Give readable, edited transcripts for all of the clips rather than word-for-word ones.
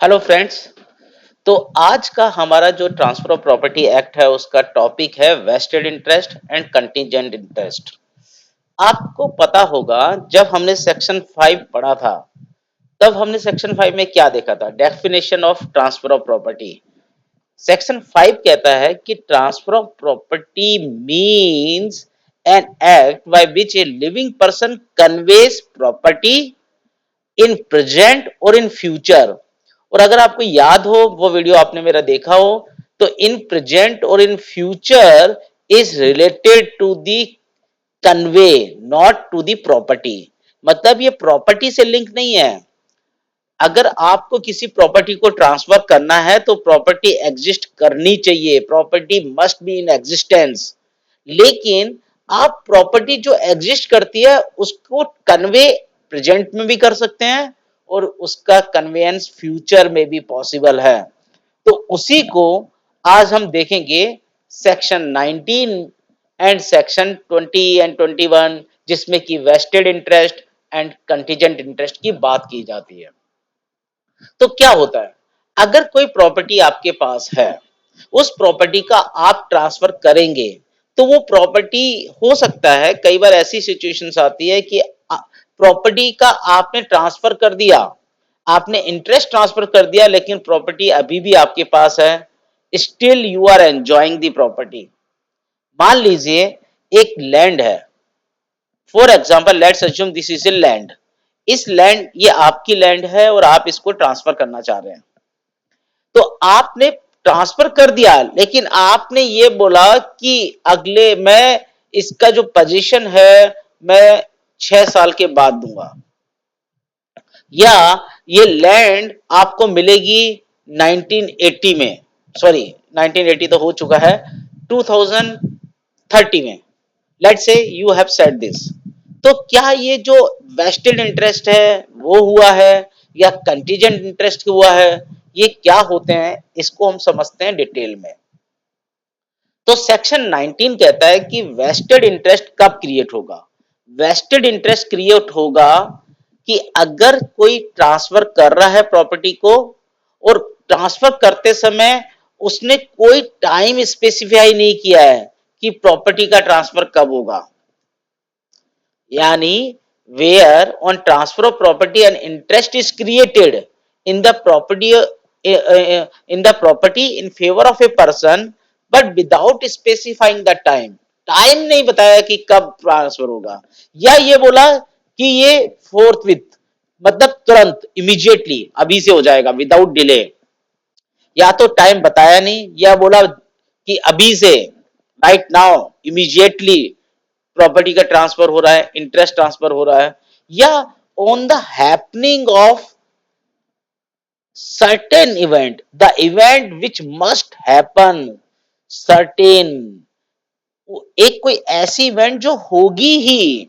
Hello friends. तो आज का हमारा जो ट्रांसफर ऑफ प्रॉपर्टी एक्ट है उसका टॉपिक है vested interest and contingent interest. आपको पता होगा जब हमने सेक्शन 5 पढ़ा था तब हमने सेक्शन 5 में क्या देखा था, definition of transfer of property. Section 5 कहता है कि transfer of property means an act by which a living person conveys property in present और इन फ्यूचर। और अगर आपको याद हो वो वीडियो आपने मेरा देखा हो तो इन प्रेजेंट और in future is related to the convey, not to the property. मतलब ये प्रॉपर्टी से लिंक नहीं है। अगर आपको किसी प्रॉपर्टी को ट्रांसफर करना है तो प्रॉपर्टी एग्जिस्ट करनी चाहिए, property must be in existence. लेकिन आप प्रॉपर्टी जो एग्जिस्ट करती है उसको कन्वे प्रेजेंट में भी कर सकते हैं और उसका कन्वेंस फ्यूचर में भी पॉसिबल है। तो उसी को आज हम देखेंगे सेक्शन 19 एंड सेक्शन 20 एंड 21, जिसमें कि vested interest and contingent interest की बात की जाती है। तो क्या होता है, अगर कोई प्रॉपर्टी आपके पास है, उस प्रॉपर्टी का आप ट्रांसफर करेंगे तो वो प्रॉपर्टी हो सकता है, कई बार ऐसी सिचुएशंस आती है कि प्रॉपर्टी का आपने ट्रांसफर कर दिया, आपने इंटरेस्ट ट्रांसफर कर दिया, लेकिन प्रॉपर्टी अभी भी आपके पास है, still you are enjoying the property. मान लीजिए एक लैंड है, for example let's assume this is a land. इस लैंड, ये आपकी लैंड है और आप इसको ट्रांसफर करना चाह रहे हैं। तो आपने ट्रांसफर कर दिया, लेकिन आपने ये बोला कि अगले मैं इसका जो पोजीशन है मैं 6 साल के बाद दूंगा, या ये लैंड आपको मिलेगी 1980 में, सॉरी 1980 तो हो चुका है, 2030 में। Let's say you have said this. तो क्या ये जो वेस्टेड इंटरेस्ट है वो हुआ है या कंटीजेंट इंटरेस्ट हुआ है, ये क्या होते हैं इसको हम समझते हैं डिटेल में। तो सेक्शन 19 कहता है कि वेस्टेड इंटरेस्ट कब क्रिएट होगा। वेस्टेड इंटरेस्ट क्रिएट होगा कि अगर कोई ट्रांसफर कर रहा है प्रॉपर्टी को और ट्रांसफर करते समय उसने कोई टाइम स्पेसिफाई नहीं किया है कि प्रॉपर्टी का ट्रांसफर कब होगा। यानी where on transfer of property and interest is created in the property in favour of a person but without specifying the time. Time नहीं बताया कि कब ट्रांसफर होगा, या ये बोला कि ये फोर्थ विथ, मतलब तुरंत इमीडिएटली अभी से हो जाएगा विदाउट डिले। या तो टाइम बताया नहीं, या बोला कि अभी से राइट नाउ इमीडिएटली प्रॉपर्टी का ट्रांसफर हो रहा है, इंटरेस्ट ट्रांसफर हो रहा है, या on the happening of certain event, the event which must happen certain. एक कोई ऐसी इवेंट जो होगी ही,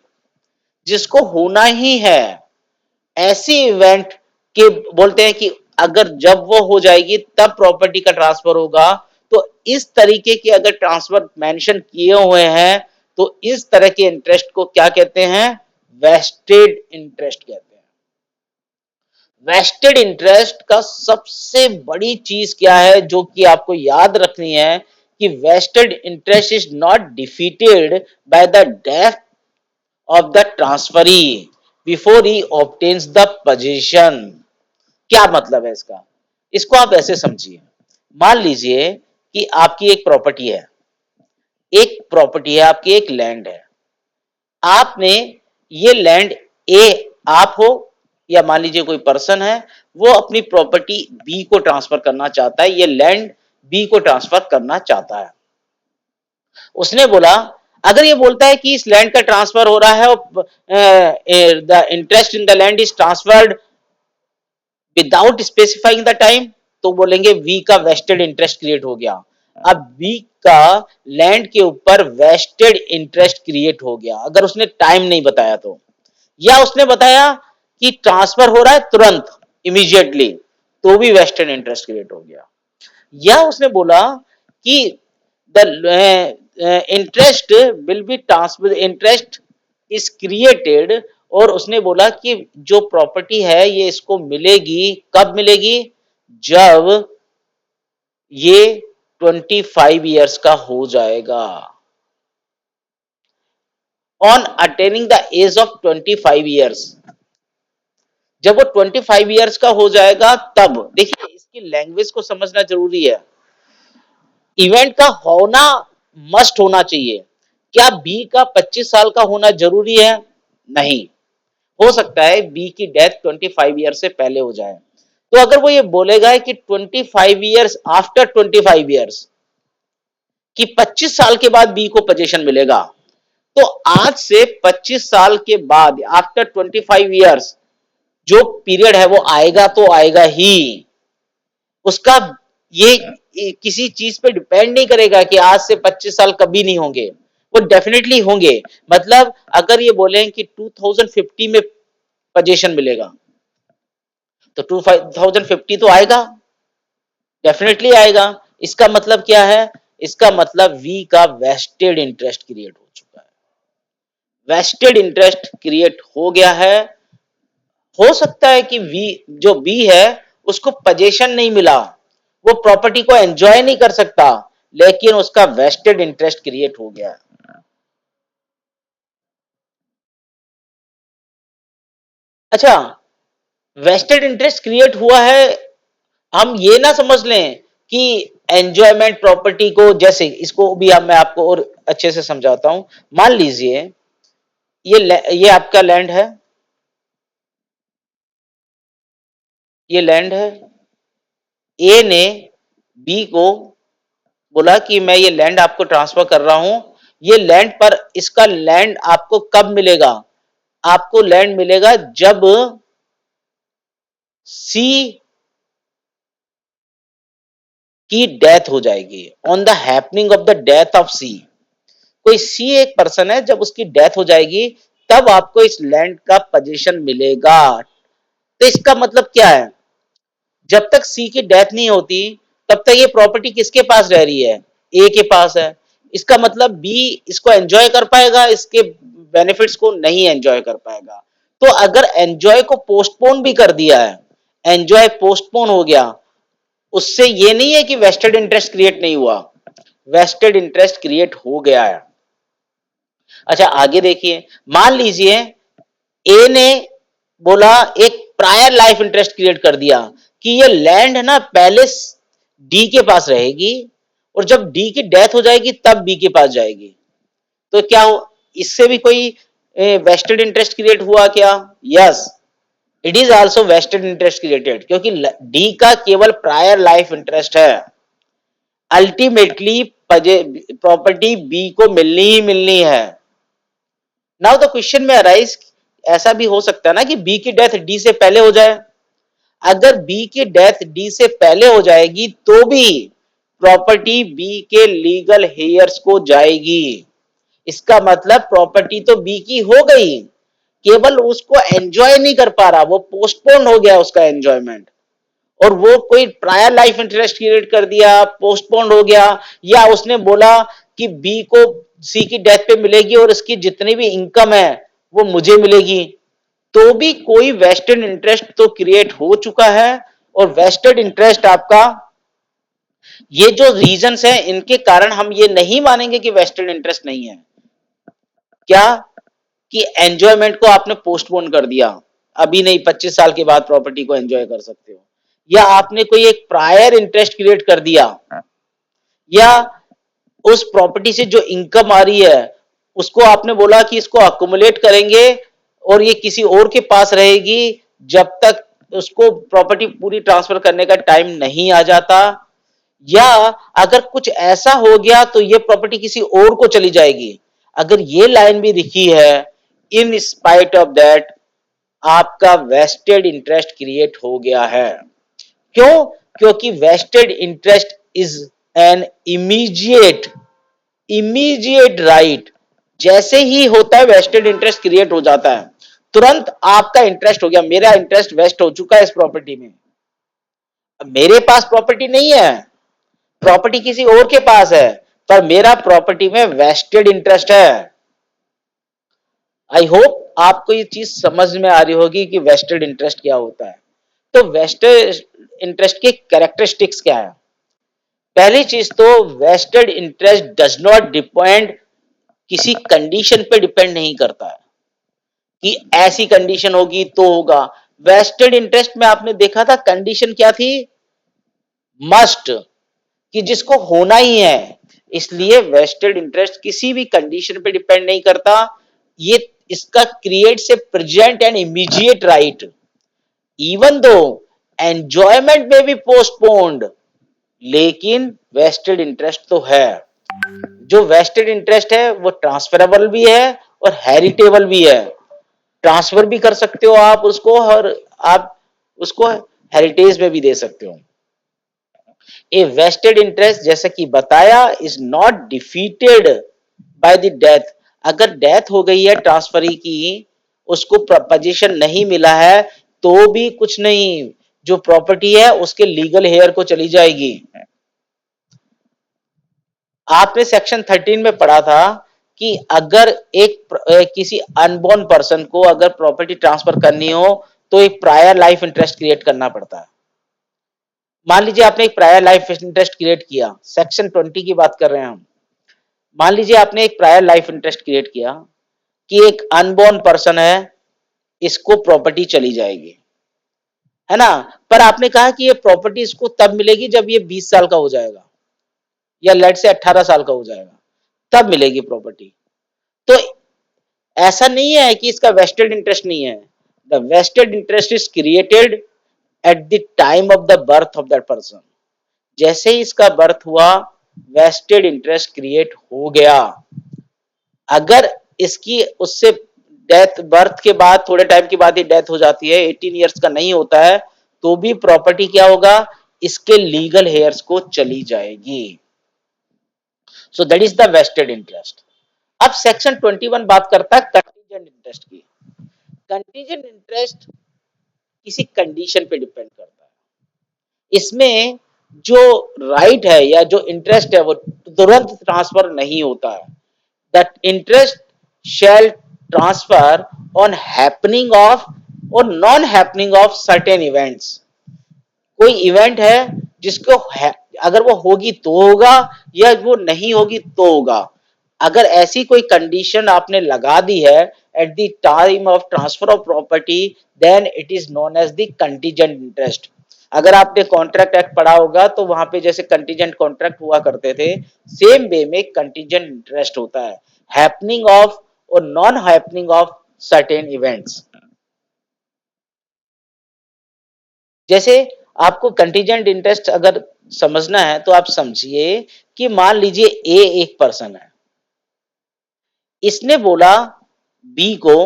जिसको होना ही है, ऐसी इवेंट के बोलते हैं कि अगर जब वो हो जाएगी तब प्रॉपर्टी का ट्रांसफर होगा। तो इस तरीके के अगर ट्रांसफर मेंशन किए हुए हैं तो इस तरह के इंटरेस्ट को क्या कहते हैं, वेस्टेड इंटरेस्ट कहते हैं। वेस्टेड इंटरेस्ट का सबसे बड़ी चीज क्या है जो कि आपको याद रखनी है, कि vested interest is not defeated by the death of the transferee before he obtains the possession। क्या मतलब है इसका, इसको आप ऐसे समझिए। मान लीजिए कि आपकी एक प्रॉपर्टी है, एक प्रॉपर्टी है आपकी, एक लैंड है। आपने ये लैंड, ए आप हो या मान लीजिए कोई पर्सन है, वो अपनी प्रॉपर्टी बी को ट्रांसफर करना चाहता है, ये लैंड बी को ट्रांसफर करना चाहता है। उसने बोला, अगर ये बोलता है कि इस लैंड का ट्रांसफर हो रहा है और the interest in the land is transferred without specifying the time, तो बोलेंगे वी का वेस्टेड इंटरेस्ट क्रिएट हो गया। अब वी का लैंड के ऊपर वेस्टेड इंटरेस्ट क्रिएट हो गया अगर उसने टाइम नहीं बताया तो, या उसने बताया कि ट्रांसफर हो रहा है तुरंत इमीडिएटली, तो भी वेस्टेड इंटरेस्ट क्रिएट हो गया। या उसने बोला कि the interest will be transfer, interest is created, और उसने बोला कि जो प्रॉपर्टी है ये इसको मिलेगी, कब मिलेगी, जब ये 25 इयर्स का हो जाएगा। On attaining the age of 25 years, जब वो 25 इयर्स का हो जाएगा तब देखिए, इसकी लैंग्वेज को समझना जरूरी है। इवेंट का होना मस्ट होना चाहिए। क्या बी का 25 साल का होना जरूरी है? नहीं। हो सकता है बी की डेथ 25 ईयर से पहले हो जाए। तो अगर वो ये बोलेगा कि 25 ईयर्स आफ्टर 25 ईयर्स, कि 25 साल के बाद बी को पोजीशन मिलेगा, तो आज से 25 साल के बाद आफ्टर 25 ईयर्स जो पीरियड है वो आएगा तो आएगा ही। उसका ये किसी चीज पे डिपेंड नहीं करेगा कि आज से 25 साल कभी नहीं होंगे, वो डेफिनेटली होंगे। मतलब अगर ये बोले कि 2050 में पोजीशन मिलेगा, तो 2050 तो आएगा, डेफिनेटली आएगा। इसका मतलब क्या है? इसका मतलब वी का वेस्टेड इंटरेस्ट क्रिएट हो चुका है, वेस्टेड इंटरेस्ट क्रिएट हो गया है। हो सकता है कि वी जो बी है उसको पोजीशन नहीं मिला, वो प्रॉपर्टी को एंजॉय नहीं कर सकता, लेकिन उसका वेस्टेड इंटरेस्ट क्रिएट हो गया। अच्छा, वेस्टेड इंटरेस्ट क्रिएट हुआ है, हम ये ना समझ लें कि एंजॉयमेंट प्रॉपर्टी को, जैसे इसको भी अब मैं आपको और अच्छे से समझाता हूं। मान लीजिए ये आपका लैंड है, ये लैंड है। ए ने बी को बोला कि मैं ये लैंड आपको ट्रांसफर कर रहा हूं। ये लैंड पर इसका लैंड आपको कब मिलेगा? आपको लैंड मिलेगा जब सी की डेथ हो जाएगी, on the happening of the death of C. कोई सी एक पर्सन है, जब उसकी डेथ हो जाएगी तब आपको इस लैंड का पोजीशन मिलेगा। तो इसका मतलब क्या है? जब तक सी की डेथ नहीं होती तब तक ये प्रॉपर्टी किसके पास रह रही है? ए के पास है। इसका मतलब बी इसको एंजॉय कर पाएगा? इसके बेनिफिट्स को नहीं एंजॉय कर पाएगा। तो अगर एंजॉय को पोस्टपोन भी कर दिया है, एंजॉय पोस्टपोन हो गया, उससे ये नहीं है कि वेस्टेड इंटरेस्ट क्रिएट नहीं हुआ, वेस्टेड इंटरेस्ट क्रिएट हो गया है। अच्छा आगे देखिए, मान लीजिए ए ने बोला, एक प्रायर लाइफ इंटरेस्ट क्रिएट कर दिया कि ये लैंड है ना पहले डी के पास रहेगी, और जब डी की डेथ हो जाएगी तब बी के पास जाएगी। तो क्या इससे भी कोई वेस्टेड इंटरेस्ट क्रिएट हुआ क्या? Yes, it is also vested interest created, क्योंकि डी का केवल प्रायर लाइफ इंटरेस्ट है। अल्टीमेटली प्रॉपर्टी बी को मिलनी ही मिलनी है। नाउ द क्वेश्चन में अराइज, ऐसा भी हो सकता है ना कि बी की डेथ डी से पहले हो जाए। अगर बी की डेथ डी से पहले हो जाएगी तो भी प्रॉपर्टी बी के लीगल हेयर्स को जाएगी। इसका मतलब प्रॉपर्टी तो बी की हो गई, केवल उसको एंजॉय नहीं कर पा रहा, वो पोस्टपोन हो गया उसका एंजॉयमेंट। और वो कोई प्रायर लाइफ इंटरेस्ट क्रिएट कर दिया, पोस्टपोन हो गया, या उसने बोला कि बी को सी की डेथ पे मिलेगी और इसकी जितनी भी इनकम है वो मुझे मिलेगी, तो भी कोई वेस्टेड इंटरेस्ट तो क्रिएट हो चुका है। और वेस्टेड इंटरेस्ट आपका, ये जो रीजंस है इनके कारण हम ये नहीं मानेंगे कि वेस्टेड इंटरेस्ट नहीं है। क्या? कि एंजॉयमेंट को आपने पोस्टपोन कर दिया, अभी नहीं 25 साल के बाद प्रॉपर्टी को एंजॉय कर सकते हो, या आपने कोई एक प्रायर इंटरेस्ट क्रिएट कर दिया, या उस प्रॉपर्टी से जो इनकम आ रही है उसको आपने बोला कि इसको अकुमुलेट करेंगे और ये किसी और के पास रहेगी जब तक उसको प्रॉपर्टी पूरी ट्रांसफर करने का टाइम नहीं आ जाता। या अगर कुछ ऐसा हो गया तो ये प्रॉपर्टी किसी और को चली जाएगी। अगर ये लाइन भी लिखी है, इन स्पाइट ऑफ दैट आपका वेस्टेड इंटरेस्ट क्रिएट हो गया है। क्यों? क्योंकि vested interest is an immediate immediate right. जैसे ही होता है वेस्टेड इंटरेस्ट क्रिएट हो जाता है, तुरंत आपका इंटरेस्ट हो गया, मेरा इंटरेस्ट वेस्ट हो चुका है इस प्रॉपर्टी में। मेरे पास प्रॉपर्टी नहीं है, प्रॉपर्टी किसी और के पास है, पर मेरा प्रॉपर्टी में वेस्टेड इंटरेस्ट है। आई होप आपको ये चीज समझ में आ रही होगी कि वेस्टेड इंटरेस्ट क्या होता है। तो वेस्टेड इंटरेस्ट के कैरेक्टरिस्टिक्स क्या है? पहली चीज तो vested interest does not depend, किसी कंडीशन पे डिपेंड नहीं करता है कि ऐसी कंडीशन होगी तो होगा। वेस्टेड इंटरेस्ट में आपने देखा था कंडीशन क्या थी? मस्ट, कि जिसको होना ही है। इसलिए वेस्टेड इंटरेस्ट किसी भी कंडीशन पे डिपेंड नहीं करता। ये इसका creates a present and immediate right, even though enjoyment में बी पोस्टपोन्ड, लेकिन वेस्टेड इंटरेस्ट तो है। जो वेस्टेड इंटरेस्ट है वो ट्रांसफरेबल भी है और हेरिटेबल भी है। ट्रांसफर भी कर सकते हो आप उसको, और आप उसको हेरिटेज में भी दे सकते हो। ए वेस्टेड इंटरेस्ट जैसे कि बताया is not defeated by the death. अगर डेथ हो गई है ट्रांसफरी की, उसको पोजीशन नहीं मिला है, तो भी कुछ नहीं, जो प्रॉपर्टी है उसके लीगल हेयर को चली जाएगी। आपने सेक्शन 13 में पढ़ा था कि अगर किसी अनबोर्न पर्सन को अगर प्रॉपर्टी ट्रांसफर करनी हो तो एक प्रायर लाइफ इंटरेस्ट क्रिएट करना पड़ता है। मान लीजिए आपने एक प्रायर लाइफ इंटरेस्ट क्रिएट किया, सेक्शन 20 की बात कर रहे हैं हम। मान लीजिए आपने एक प्रायर लाइफ इंटरेस्ट क्रिएट किया कि एक अनबोर्न पर्सन है, इसको प्रॉपर्टी चली जाएगी, है ना? पर आपने कहा कि ये प्रॉपर्टी इसको तब मिलेगी जब ये 20 साल का हो जाएगा, या लेट से 18 साल का हो जाएगा, तब मिलेगी प्रॉपर्टी। तो ऐसा नहीं है कि इसका वेस्टेड इंटरेस्ट नहीं है। The vested interest is created at the time of the birth of that person. जैसे ही इसका बर्थ हुआ, वेस्टेड इंटरेस्ट क्रिएट हो गया। अगर इसकी उससे डेथ, बर्थ के बाद थोड़े टाइम के बाद ही डेथ हो जाती है, 18 ईयर्स का नहीं होता है, तो भी प्रॉपर्टी क्या होगा? इसके लीगल हेयर्स को चली जाएगी। So that is the vested interest. अब सेक्शन 21 बात करता है कंटीजेंट इंटरेस्ट की। कंटीजेंट इंटरेस्ट किसी कंडीशन पे डिपेंड करता है। इसमें जो राइट है या जो इंटरेस्ट है वो तुरंत ट्रांसफर नहीं होता है। That interest shall transfer on happening of और non happening of certain events. कोई इवेंट है जिसको अगर वो होगी तो होगा, या वो नहीं होगी तो होगा। अगर ऐसी कोई कंडीशन आपने लगा दी है at the time of transfer of property, then it is known as the contingent interest. अगर आपने कॉन्ट्रैक्ट एक्ट पढ़ा होगा तो वहां पे जैसे कंटीजेंट कॉन्ट्रैक्ट हुआ करते थे, सेम वे में कंटीजेंट इंटरेस्ट होता है, हैपनिंग ऑफ और non happening of certain events. जैसे आपको कंटीजेंट इंटरेस्ट अगर समझना है तो आप समझिए कि मान लीजिए ए एक पर्सन है, इसने बोला बी को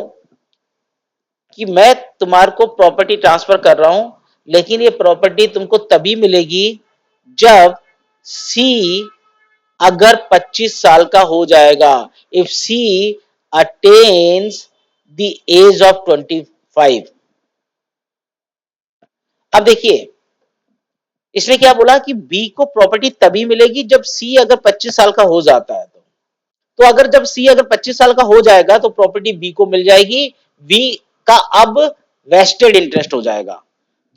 कि मैं तुम्हारे को प्रॉपर्टी ट्रांसफर कर रहा हूं, लेकिन ये प्रॉपर्टी तुमको तभी मिलेगी जब सी अगर 25 साल का हो जाएगा, if she attains the age of 25। अब देखिए इसने क्या बोला कि बी को प्रॉपर्टी तभी मिलेगी जब सी अगर 25 साल का हो जाता है। तो अगर जब सी अगर 25 साल का हो जाएगा तो प्रॉपर्टी बी को मिल जाएगी। बी का अब वेस्टेड इंटरेस्ट हो जाएगा।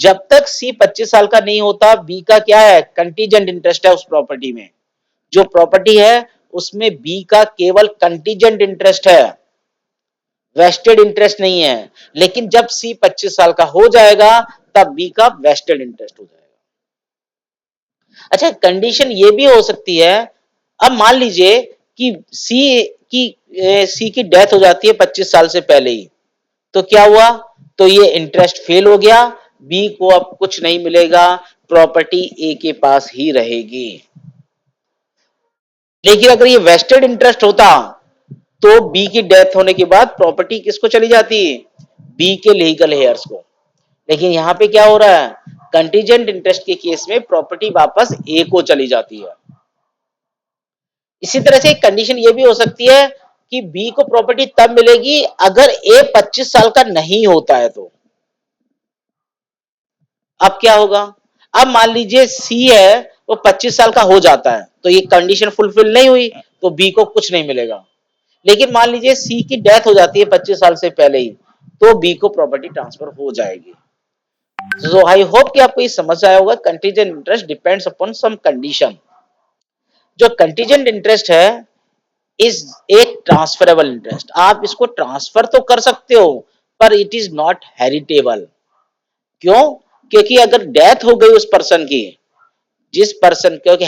जब तक सी 25 साल का नहीं होता, बी का क्या है? कंटीजेंट इंटरेस्ट है उस प्रॉपर्टी में। जो प्रॉपर्टी है उसमें बी का केवल कंटीजेंट इंटरेस्ट है, वेस्टेड इंटरेस्ट नहीं है। लेकिन जब सी 25 साल का हो जाएगा तब बी का वेस्टेड इंटरेस्ट हो जाएगा। अच्छा, कंडीशन ये भी हो सकती है, अब मान लीजिए कि सी की डेथ हो जाती है 25 साल से पहले ही, तो क्या हुआ? तो ये इंटरेस्ट फेल हो गया, बी को अब कुछ नहीं मिलेगा, प्रॉपर्टी ए के पास ही रहेगी। लेकिन अगर ये वेस्टेड इंटरेस्ट होता तो बी की डेथ होने के बाद प्रॉपर्टी किसको चली जाती? बी के लीगल हेयर्स को। लेकिन यहां पे क्या हो रहा है? कंटीजेंट इंटरेस्ट के केस में प्रॉपर्टी वापस ए को चली जाती है। इसी तरह से एक कंडीशन ये भी हो सकती है कि बी को प्रॉपर्टी तब मिलेगी अगर ए 25 साल का नहीं होता है तो। अब क्या होगा? अब मान लीजिए सी है वो 25 साल का हो जाता है, तो ये कंडीशन फुलफिल नहीं हुई, तो बी को कुछ नहीं मिलेगा। लेकिन मान लीजिए सी की डेथ हो जाती है 25 साल से पहले ही, तो बी को प्रॉपर्टी ट्रांसफर हो जाएगी। सो आई होप कि आपको ये समझ आया होगा contingent interest depends upon some condition. जो कंटीजेंट इंटरेस्ट है इज एक ट्रांसफरेबल इंटरेस्ट, आप इसको ट्रांसफर तो कर सकते हो पर इट इज नॉट हेरिटेबल। क्यों? क्योंकि अगर डेथ हो गई उस पर्सन की, जिस पर्सन, क्योंकि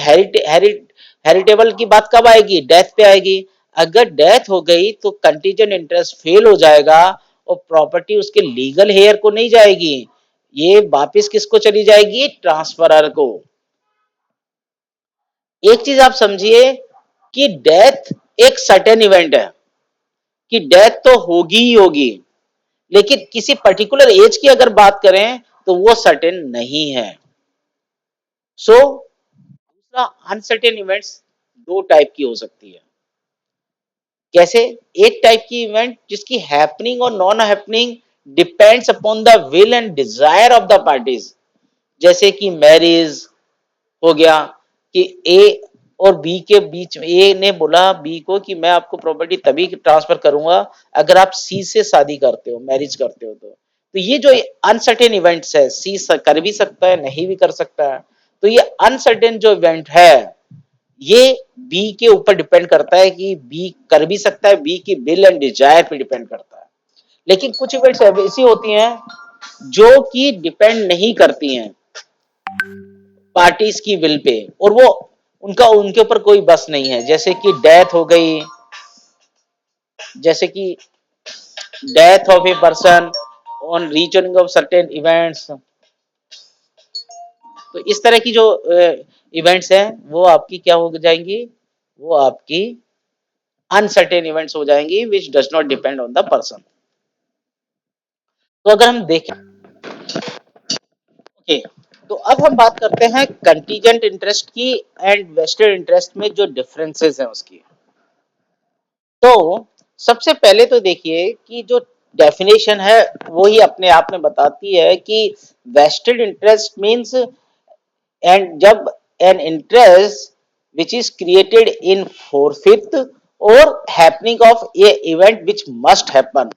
हेरिटेबल की बात कब आएगी? डेथ पे आएगी। अगर डेथ हो गई तो कंटीजेंट इंटरेस्ट फेल हो जाएगा और प्रॉपर्टी उसके लीगल हेयर को नहीं जाएगी, ये वापिस किसको चली जाएगी? ट्रांसफरर को। एक चीज आप समझिए कि डेथ एक सर्टेन इवेंट है, कि डेथ तो होगी ही होगी, लेकिन किसी पर्टिकुलर एज की अगर बात करें तो वो सर्टेन नहीं है। सो दूसरा, अनसर्टेन इवेंट्स दो टाइप की हो सकती है। कैसे? एक टाइप की इवेंट जिसकी हैपनिंग और non happening depends upon the will and desire of the parties, जैसे कि मैरिज हो गया, कि ए और बी के बीच में ए ने बोला बी को कि मैं आपको प्रॉपर्टी तभी ट्रांसफर करूंगा अगर आप सी से शादी करते हो, मैरिज करते हो। तो ये जो अनसर्टेन इवेंट्स है, सी कर भी सकता है नहीं भी कर सकता है। तो ये अनसर्टेन जो इवेंट है ये बी के ऊपर डिपेंड करता है कि बी कर भी सकता है, बी की विल एंड डिजायर पे डिपेंड करता है। लेकिन कुछ इवेंट्स ऐसी होती हैं जो कि डिपेंड नहीं करती हैं पार्टीज की विल पे, और वो उनका उनके ऊपर कोई बस नहीं है, जैसे कि डेथ हो गई, जैसे कि death of a person on reaching of certain events. तो इस तरह की जो इवेंट्स हैं वो आपकी क्या हो जाएंगी? वो आपकी अनसर्टेन इवेंट्स हो जाएंगी which does not depend on the person. तो अगर हम देखें, ओके, तो अब हम बात करते हैं कंटीजेंट इंटरेस्ट की एंड वेस्टेड इंटरेस्ट में जो डिफरेंसेस हैं उसकी। तो सबसे पहले तो देखिए कि जो डेफिनेशन है वो ही अपने आप में बताती है कि वेस्टेड इंटरेस्ट मींस, एंड जब an interest which is created in forfeit or happening of a event which must happen,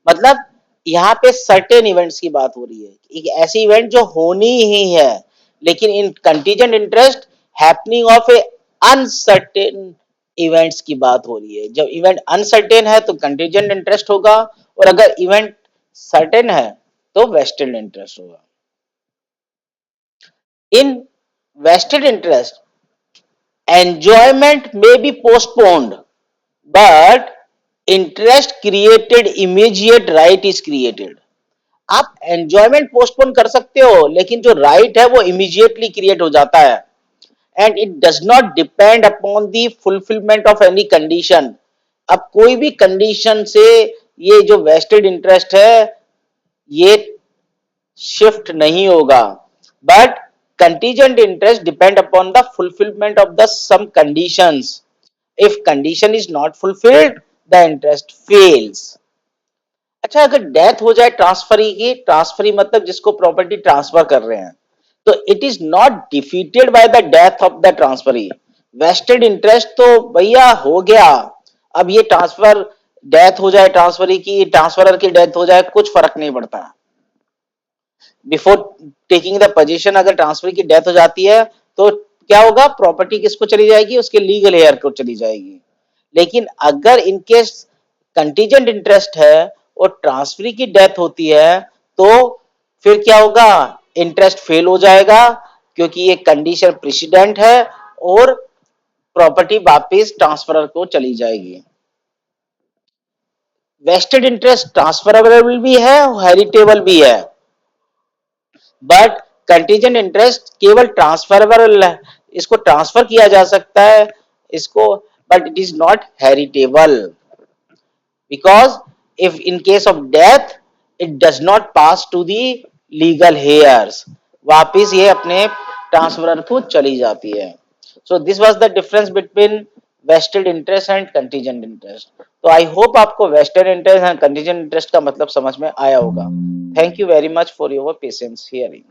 मतलब यहाँ पे सर्टेन इवेंट्स की बात हो रही है, एक ऐसी इवेंट जो होनी ही है। लेकिन in contingent interest happening of a uncertain events की बात हो रही है। जब इवेंट अनसर्टेन है तो कंटीजेंट इंटरेस्ट होगा, और अगर इवेंट सर्टेन है तो वेस्टेड इंटरेस्ट होगा। In vested interest enjoyment may be postponed but interest created immediate right is created। आप एंजॉयमेंट पोस्टपोन कर सकते हो लेकिन जो राइट है वो इमीडिएटली क्रिएट हो जाता है, and it does not depend upon the fulfilment of any condition. अब कोई भी कंडीशन से ये जो वेस्टेड इंटरेस्ट है ये शिफ्ट नहीं होगा, but contingent interest depend upon the fulfillment of the some conditions। if condition is not fulfilled the interest fails। अच्छा, अगर डेथ हो जाए ट्रांसफरी की, ट्रांसफरी मतलब जिसको प्रॉपर्टी ट्रांसफर कर रहे हैं, तो it is not defeated by the death of the transferee. Vested interest तो भैया हो गया, अब ये ट्रांसफर डेथ हो जाए ट्रांसफरी की, ट्रांसफरर की डेथ हो जाए, कुछ फर्क नहीं पड़ता। बिफोर टेकिंग द पोजीशन अगर ट्रांसफर की डेथ हो जाती है तो क्या होगा? प्रॉपर्टी किसको चली जाएगी? उसके लीगल हेयर को चली जाएगी। लेकिन अगर इनकेस कंटीजेंट इंटरेस्ट है और ट्रांसफर की डेथ होती है तो फिर क्या होगा? इंटरेस्ट फेल हो जाएगा क्योंकि ये कंडीशन प्रेसिडेंट है और प्रॉपर्टी वापस ट्रांसफरर को चली जाएगी। वेस्टेड इंटरेस्ट ट्रांसफरेबल भी है, हेरिटेबल भी है, बट कंटीजेंट इंटरेस्ट केवल ट्रांसफरेबल है, इसको ट्रांसफर किया जा सकता है इसको, but it is not heritable because if in case of death it does not pass to the legal heirs, वापिस ये अपने ट्रांसफरर को चली जाती है। so this was the difference between vested interest and contingent interest। तो I hope आपको vested interest and contingent interest का मतलब समझ में आया होगा। Thank you very much for your patience hearing.